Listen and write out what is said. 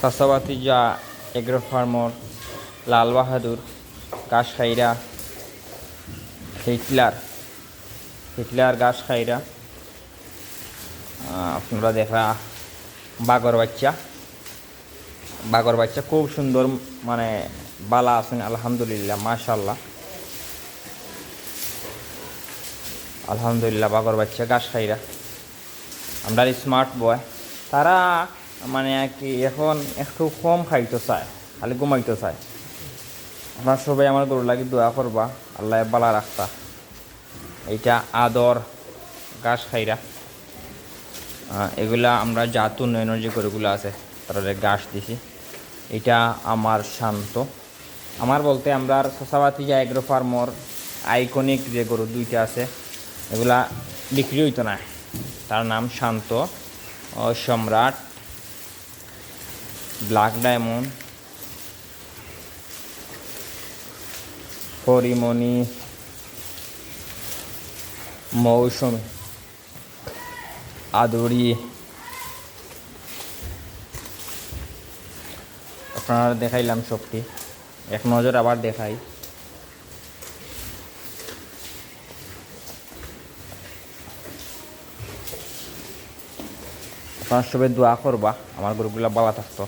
চাচাবাতিজা agro ফার্মর, Lal Bahadur, গাছখাইরা, Hitler Hitler গাছখাইরা, আপনারা দেখা বাগর বাচ্চা খুব সুন্দর, মানে বালা আছেন আলহামদুলিল্লাহ, মাশাল্লাহ আলহামদুলিল্লাহ। বাগর বাচ্চা গাছখাইরা আমরা স্মার্ট বয়, তারা মানে কি এখন একটু কম খাইতে চায়, খালি ঘুমাইতে চায়। আপনার সবাই আমার গরু লাগি দোয়া করবা, আল্লাহ বালা রাখতা। এইটা আদর গাছখাইরা, এগুলা আমরা জাত উন্নয়নের যে গরুগুলো আছে তারা ঘাস দিছি। এটা আমার শান্ত, আমার বলতে আমরা চাচাবাতিজা এগ্রো ফার্মর আইকনিক যে গরু দুইটা আছে এগুলা বিক্রি হইতো না। তার নাম শান্ত, সম্রাট, ব্ল্যাক ডায়মন্ড, পরিমণি, মৌসুমী, আদুরি। আপনারা দেখাইলাম সবটি, এক নজর আবার দেখাই। আপনার সবাই দোয়া করবা আমার গরুগুলা ভালো থাকতো।